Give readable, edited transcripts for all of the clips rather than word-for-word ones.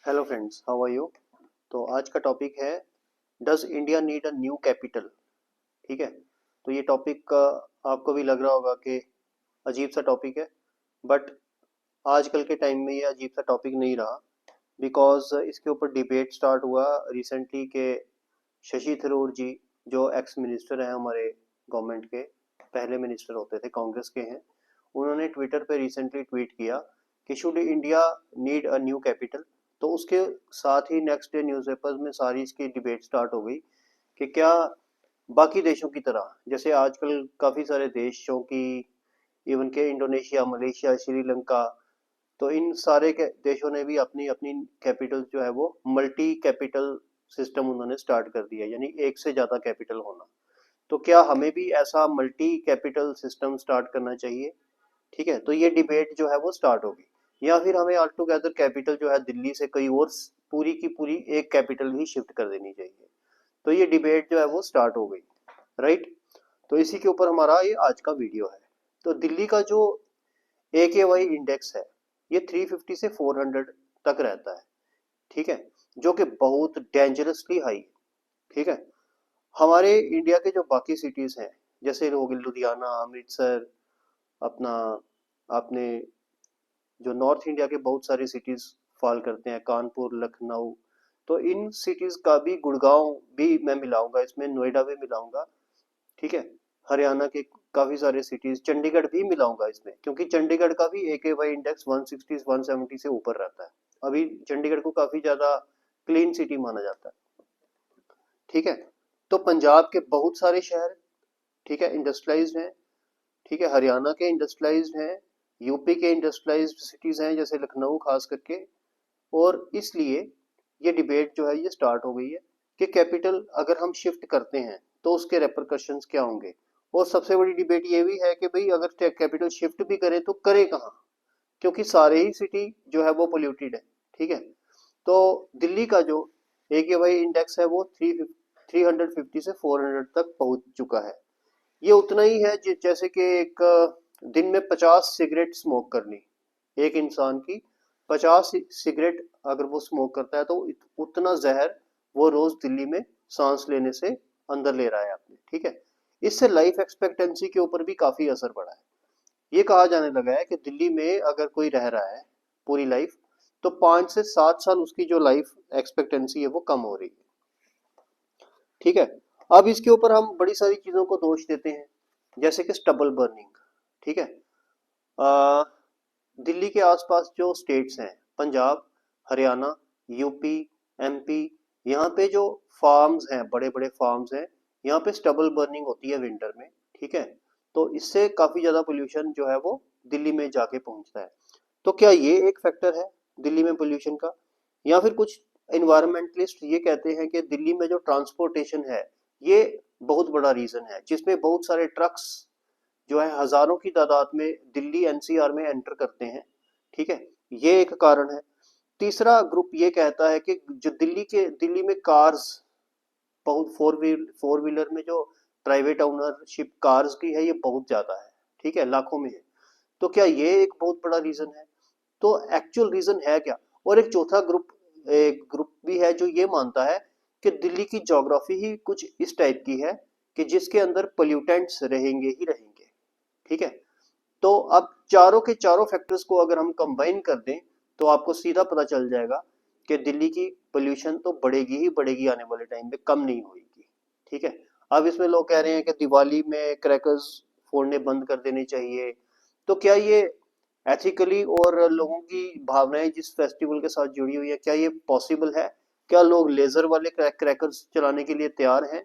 Hello friends, how are you. तो आज का टॉपिक है, does India need a new capital. ठीक है। तो ये टॉपिक आपको भी लग रहा होगा कि अजीब सा टॉपिक है, बट आजकल के टाइम में ये अजीब सा टॉपिक नहीं रहा। बिकॉज इसके ऊपर डिबेट स्टार्ट हुआ रिसेंटली के शशि थरूर जी, जो एक्स मिनिस्टर हैं हमारे गवर्नमेंट के, पहले मिनिस्टर होते थे, कांग्रेस के हैं। उन्होंने ट्विटर पे रिसेंटली ट्वीट किया कि should India need a new capital. तो उसके साथ ही नेक्स्ट डे न्यूज़पेपर्स में सारी इसकी डिबेट स्टार्ट हो गई कि क्या बाकी देशों की तरह, जैसे आजकल काफ़ी सारे देशों की, इवन के इंडोनेशिया, मलेशिया, श्रीलंका, तो इन सारे के देशों ने भी अपनी अपनी कैपिटल जो है वो मल्टी कैपिटल सिस्टम उन्होंने स्टार्ट कर दिया, यानी एक से ज़्यादा कैपिटल होना। तो क्या हमें भी ऐसा मल्टी कैपिटल सिस्टम स्टार्ट करना चाहिए? ठीक है, तो ये डिबेट जो है वो स्टार्ट होगी, या फिर हमें ऑल टुगेदर कैपिटल जो है दिल्ली से कहीं और पूरी की पूरी एक कैपिटल ही शिफ्ट कर देनी चाहिए। तो ये डिबेट जो है वो स्टार्ट हो गई, राइट। तो इसी के ऊपर हमारा ये आज का वीडियो है। तो दिल्ली का जो AQI इंडेक्स है, ये 350 से 400 तक रहता है। ठीक है, जो कि बहुत डेंजरसली हाई। ठीक है। हमारे इंडिया के जो बाकी सिटीज हैं, जैसे हो गए लुधियाना, अमृतसर, अपना आपने जो नॉर्थ इंडिया के बहुत सारी सिटीज फॉल करते हैं, कानपुर, लखनऊ, तो इन सिटीज का भी, गुड़गांव भी मैं मिलाऊंगा इसमें, नोएडा भी मिलाऊंगा। ठीक है। हरियाणा के काफी सारे सिटीज, चंडीगढ़ भी मिलाऊंगा इसमें, क्योंकि चंडीगढ़ का भी AQI इंडेक्स 160 170 से ऊपर रहता है। अभी चंडीगढ़ को काफी ज्यादा क्लीन सिटी माना जाता है। ठीक है। तो पंजाब के बहुत सारे शहर, ठीक है, इंडस्ट्रियलाइज्ड हैं। ठीक है, हरियाणा के इंडस्ट्रियलाइज्ड हैं, यूपी के इंडस्ट्रियलाइज्ड सिटीज हैं जैसे लखनऊ खास करके। और इसलिए ये डिबेट जो है ये स्टार्ट हो गई है कि कैपिटल अगर हम शिफ्ट करते हैं तो उसके रेपरकशंस क्या होंगे। और सबसे बड़ी डिबेट ये भी है कि भाई अगर कैपिटल शिफ्ट भी करें तो करे कहाँ, क्योंकि सारे ही सिटी जो है वो पोल्यूटेड है। ठीक है। तो दिल्ली का जो AQI इंडेक्स है वो 350 से 400 तक पहुंच चुका है। ये उतना ही है जैसे कि एक दिन में 50 सिगरेट स्मोक करनी, एक इंसान की 50 सिगरेट अगर वो स्मोक करता है तो उतना जहर वो रोज दिल्ली में सांस लेने से अंदर ले रहा है अपने। ठीक है। इससे लाइफ एक्सपेक्टेंसी के ऊपर भी काफी असर पड़ा है। ये कहा जाने लगा है कि दिल्ली में अगर कोई रह रहा है पूरी लाइफ, तो 5 से 7 साल उसकी जो लाइफ एक्सपेक्टेंसी है वो कम हो रही है। ठीक है। अब इसके ऊपर हम बड़ी सारी चीजों को दोष देते हैं, जैसे कि स्टबल बर्निंग। ठीक है। अ, दिल्ली के आसपास जो स्टेट्स हैं, पंजाब, हरियाणा, यूपी, MP, यहाँ पे जो फार्म्स हैं, बड़े बड़े फार्म्स हैं, यहाँ पे स्टबल बर्निंग होती है विंटर में। ठीक है। तो इससे काफी ज्यादा पोल्यूशन जो है वो दिल्ली में जाके पहुंचता है। तो क्या ये एक फैक्टर है दिल्ली में पोल्यूशन का? या फिर कुछ इन्वायरमेंटलिस्ट ये कहते हैं कि दिल्ली में जो ट्रांसपोर्टेशन है ये बहुत बड़ा रीजन है, जिसमें बहुत सारे ट्रक्स जो है हजारों की तादाद में दिल्ली NCR में एंटर करते हैं। ठीक है, ये एक कारण है। तीसरा ग्रुप ये कहता है कि जो दिल्ली में कार्स, बहुत फोर व्हीलर में जो प्राइवेट ओनरशिप कार्स की है ये बहुत ज्यादा है। ठीक है, लाखों में है। तो क्या ये एक बहुत बड़ा रीजन है? तो एक्चुअल रीजन है क्या? और एक चौथा ग्रुप, एक ग्रुप भी है जो ये मानता है कि दिल्ली की ज्योग्राफी ही कुछ इस टाइप की है कि जिसके अंदर पोल्यूटेंट्स रहेंगे ही रहेंगे। ठीक है। तो अब चारों के चारों फैक्टर्स को अगर हम कंबाइन कर दें तो आपको सीधा पता चल जाएगा कि दिल्ली की पोल्यूशन तो बढ़ेगी ही बढ़ेगी, आने वाले टाइम में कम नहीं होगी। ठीक है। अब इसमें लोग कह रहे हैं कि दिवाली में क्रैकर्स फोड़ने बंद कर देने चाहिए। तो क्या ये एथिकली और लोगों की भावनाएं जिस फेस्टिवल के साथ जुड़ी हुई है, क्या ये पॉसिबल है? क्या लोग लेजर वाले क्रैकर्स चलाने के लिए तैयार हैं?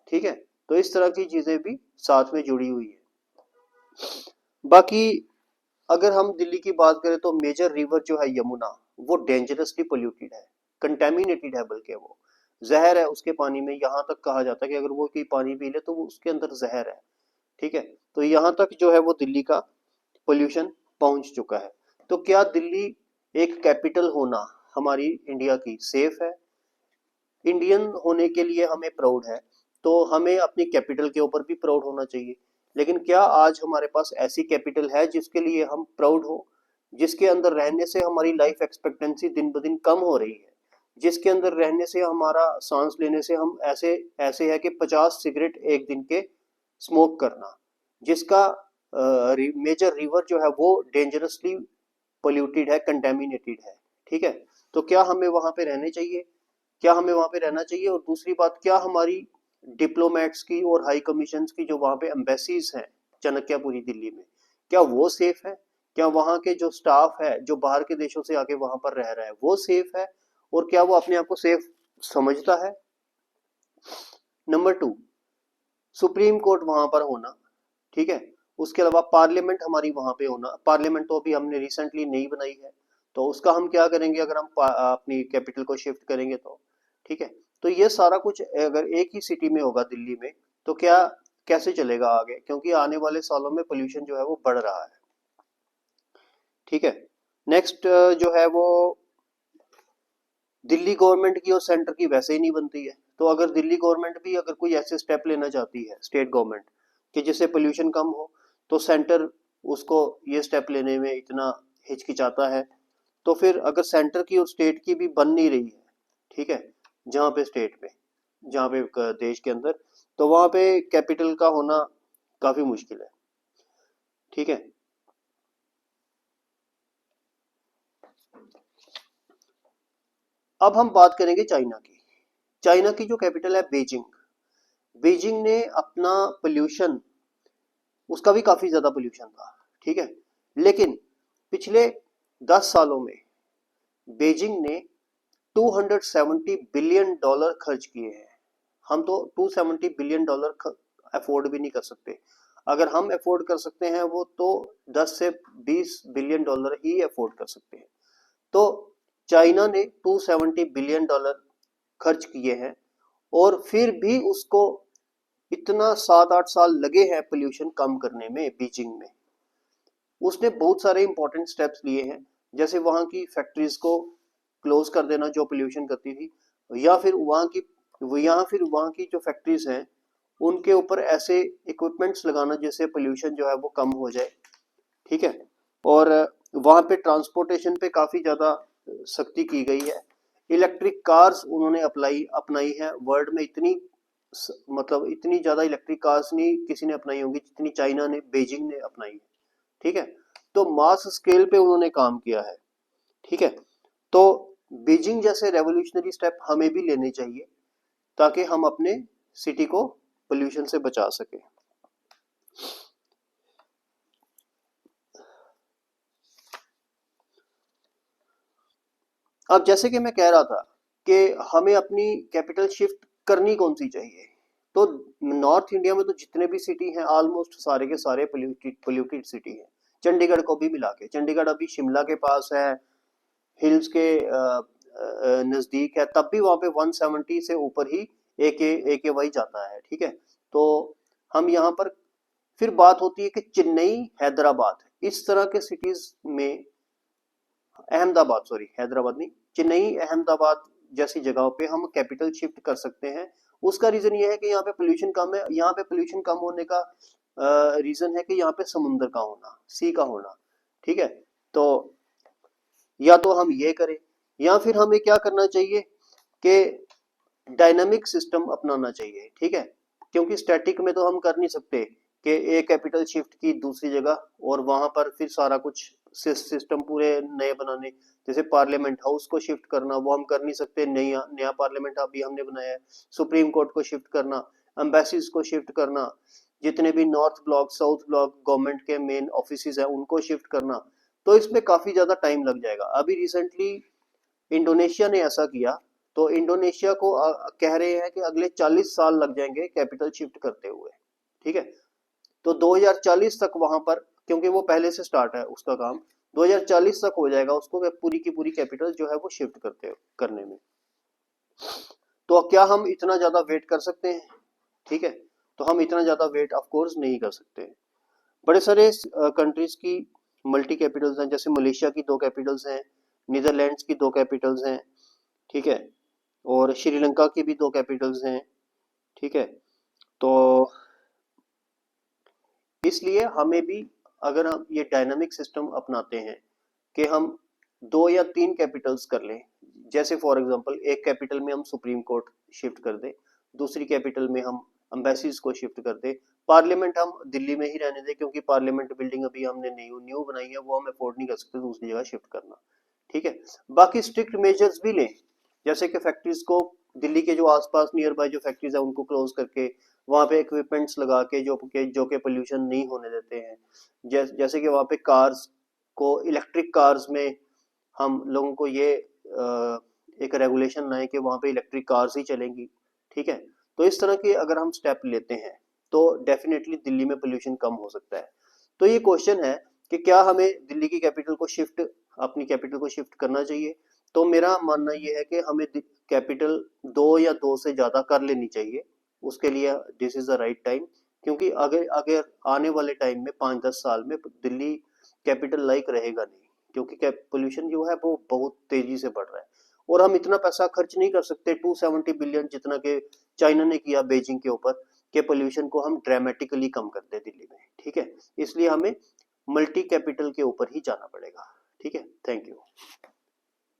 ठीक है। तो इस तरह की चीजें भी साथ में जुड़ी हुई है। बाकी अगर हम दिल्ली की बात करें तो मेजर रिवर जो है यमुना, वो डेंजरसली पोल्यूटेड है, कंटेमिनेटेड है, बल्कि वो जहर है उसके पानी में। यहाँ तक कहा जाता है कि अगर वो कोई पानी पी ले तो वो उसके अंदर जहर है। ठीक है। तो यहाँ तक जो है वो दिल्ली का पोल्यूशन पहुंच चुका है। तो क्या दिल्ली एक कैपिटल होना हमारी इंडिया की सेफ है? इंडियन होने के लिए हमें प्राउड है, तो हमें अपनी कैपिटल के ऊपर भी प्राउड होना चाहिए। लेकिन क्या आज हमारे पास ऐसी कैपिटल है जिसके लिए हम प्राउड हो, जिसके अंदर रहने से हमारी लाइफ एक्सपेक्टेंसी दिन ब दिन कम हो रही है, जिसके अंदर रहने से हमारा सांस लेने से हम ऐसे ऐसे है कि 50 सिगरेट एक दिन के स्मोक करना, जिसका मेजर रिवर जो है वो डेंजरसली पोल्यूटेड है, कंटेमिनेटेड है। ठीक है, तो क्या हमें वहां पे रहने चाहिए? क्या हमें वहां पे रहना चाहिए? और दूसरी बात, क्या हमारी डिप्लोमेट्स की और हाई कमीशन की जो वहां पे एम्बेसीज हैं चाणक्यपुरी दिल्ली में, क्या वो सेफ है? क्या वहां के जो स्टाफ है जो बाहर के देशों से आके वहां पर रह रहा है वो सेफ है? और क्या वो अपने आप को सेफ समझता है? नंबर टू, सुप्रीम कोर्ट वहां पर होना। ठीक है, उसके अलावा पार्लियामेंट हमारी वहां पे होना। पार्लियामेंट तो अभी हमने रिसेंटली नहीं बनाई है, तो उसका हम क्या करेंगे अगर हम अपनी कैपिटल को शिफ्ट करेंगे तो। ठीक है, तो ये सारा कुछ अगर एक ही सिटी में होगा दिल्ली में, तो क्या कैसे चलेगा आगे, क्योंकि आने वाले सालों में पोल्यूशन जो है वो बढ़ रहा है। ठीक है, नेक्स्ट जो है वो दिल्ली गवर्नमेंट की और सेंटर की वैसे ही नहीं बनती है। तो अगर दिल्ली गवर्नमेंट भी अगर कोई ऐसे स्टेप लेना चाहती है, स्टेट गवर्नमेंट, कि जिससे पोल्यूशन कम हो, तो सेंटर उसको ये स्टेप लेने में इतना हिचकिचाता है। तो फिर अगर सेंटर की और स्टेट की भी बन नहीं रही है, ठीक है, जहाँ पे स्टेट पे, जहाँ पे देश के अंदर, तो वहां पे कैपिटल का होना काफी मुश्किल है। ठीक है, अब हम बात करेंगे चाइना की। चाइना की जो कैपिटल है बीजिंग। बीजिंग ने अपना पोल्यूशन, उसका भी काफी ज्यादा पोल्यूशन था। ठीक है, लेकिन पिछले 10 सालों में बीजिंग ने 270 बिलियन डॉलर खर्च किए हैं। हम तो 270 बिलियन डॉलर अफोर्ड भी नहीं कर सकते। अगर हम अफोर्ड कर सकते हैं वो तो 10 से 20 बिलियन डॉलर ही अफोर्ड कर सकते हैं। तो चाइना ने 270 बिलियन डॉलर खर्च किए हैं, और फिर भी उसको इतना 7-8 साल लगे हैं पोल्यूशन कम करने में बीजिंग में। उसने बहुत सारे इंपॉर्टेंट स्टेप्स लिए हैं, जैसे वहां की फैक्ट्रीज को क्लोज कर देना जो पोल्यूशन करती थी, या फिर वहां की जो फैक्ट्रीज हैं उनके ऊपर ऐसे इक्विपमेंट्स लगाना जिससे पोल्यूशन जो है वो कम हो जाए। ठीक है, और वहां पे ट्रांसपोर्टेशन पे काफी ज्यादा सख्ती की गई है। इलेक्ट्रिक कार्स उन्होंने अपनाई है। वर्ल्ड में इतनी मतलब इतनी ज्यादा इलेक्ट्रिक कार्स नहीं किसी ने अपनाई होंगी जितनी चाइना ने, बीजिंग ने अपनाई है। ठीक है, तो मास स्केल पे उन्होंने काम किया है। ठीक है, तो बीजिंग जैसे रेवोल्यूशनरी स्टेप हमें भी लेने चाहिए ताकि हम अपने सिटी को पोल्यूशन से बचा सके। अब जैसे कि मैं कह रहा था कि हमें अपनी कैपिटल शिफ्ट करनी कौन सी चाहिए, तो नॉर्थ इंडिया में तो जितने भी सिटी हैं ऑलमोस्ट सारे के सारे पोल्यूटेड सिटी हैं। चंडीगढ़ को भी मिला के, चंडीगढ़ अभी शिमला के पास है, हिल्स के नजदीक है, तब भी वहां पे 170 से ऊपर ही ए के वाई जाता है। ठीक है, तो हम यहाँ पर फिर बात होती है कि चेन्नई, हैदराबाद, इस तरह के सिटीज में, अहमदाबाद, सॉरी हैदराबाद नहीं, चेन्नई, अहमदाबाद जैसी जगहों पे हम कैपिटल शिफ्ट कर सकते हैं। उसका रीजन ये है कि यहाँ पे पोल्यूशन कम है। यहाँ पे पोल्यूशन कम होने का रीजन है कि यहाँ पे समुद्र का होना, सी का होना। ठीक है, तो या तो हम ये करें, या फिर हमें क्या करना चाहिए कि डायनामिक सिस्टम अपनाना चाहिए। ठीक है, क्योंकि स्टैटिक में तो हम कर नहीं सकते कि एक कैपिटल शिफ्ट की दूसरी जगह और वहां पर फिर सारा कुछ सिस्टम पूरे नए बनाने, जैसे पार्लियामेंट हाउस को शिफ्ट करना वो हम कर नहीं सकते, नया नया पार्लियामेंट अभी हमने बनाया है। सुप्रीम कोर्ट को शिफ्ट करना, एम्बेसीज को शिफ्ट करना, जितने भी north block south block government के मेन ऑफिस है उनको शिफ्ट करना, तो इसमें काफी ज्यादा टाइम लग जाएगा। अभी रिसेंटली इंडोनेशिया ने ऐसा किया, तो इंडोनेशिया को कह रहे हैं कि अगले 40 साल लग जाएंगे कैपिटल शिफ्ट करते हुए। ठीक है, तो 2040 तक वहां पर, क्योंकि वो पहले से स्टार्ट है उसका काम, 2040 तक हो जाएगा उसको पूरी की पूरी कैपिटल जो है वो शिफ्ट करने में। तो क्या हम इतना ज्यादा वेट कर सकते हैं? ठीक है, तो हम इतना ज्यादा वेट ऑफ कोर्स नहीं कर सकते। बड़े सारे कंट्रीज की मल्टी कैपिटल्स हैं, जैसे मलेशिया की 2 कैपिटल्स हैं, नीदरलैंड्स की 2 कैपिटल्स हैं। ठीक है, और श्रीलंका की भी 2 कैपिटल्स हैं। ठीक है, तो इसलिए हमें भी, अगर हम ये डायनामिक सिस्टम अपनाते हैं कि हम 2 या 3 कैपिटल्स कर लें। जैसे फॉर एग्जांपल एक कैपिटल में हम सुप्रीम कोर्ट शिफ्ट कर दें, दूसरी कैपिटल में हम एम्बेसीज को शिफ्ट कर दें, पार्लियामेंट हम दिल्ली में ही रहने दें क्योंकि पार्लियामेंट बिल्डिंग अभी हमने न्यू बनाई है, वो हम अफोर्ड नहीं कर सकते दूसरी जगह शिफ्ट करना। ठीक है, बाकी स्ट्रिक्ट मेजर्स भी लें, जैसे कि फैक्ट्रीज को दिल्ली के जो आसपास नियर बाय जो फैक्ट्रीज है उनको क्लोज करके वहां पे इक्विपमेंट्स लगा के जो के पोल्यूशन नहीं होने देते हैं। जैसे कि वहां पे कार्स को, इलेक्ट्रिक कार्स में हम लोगों को ये एक रेगुलेशन लाए कि वहां पे इलेक्ट्रिक कार्स ही चलेंगी। ठीक है, तो इस तरह के अगर हम स्टेप लेते हैं तो डेफिनेटली दिल्ली में पोल्यूशन कम हो सकता है। तो ये क्वेश्चन है कि क्या हमें दिल्ली की कैपिटल को शिफ्ट, अपनी कैपिटल को शिफ्ट करना चाहिए। तो मेरा मानना ये है कि हमें कैपिटल 2 या 2 से ज्यादा कर लेनी चाहिए, उसके लिए this is the right time. क्योंकि अगर अगर आने वाले टाइम में 5-10 साल में दिल्ली कैपिटल लाइक रहेगा नहीं, क्योंकि पोल्यूशन जो है वो बहुत तेजी से बढ़ रहा है और हम इतना पैसा खर्च नहीं कर सकते 270 बिलियन जितना के चाइना ने किया बीजिंग के ऊपर, के पोल्यूशन को हम ड्रामेटिकली कम कर दे दिल्ली में। ठीक है, इसलिए हमें मल्टी कैपिटल के ऊपर ही जाना पड़ेगा। ठीक है, थैंक यू।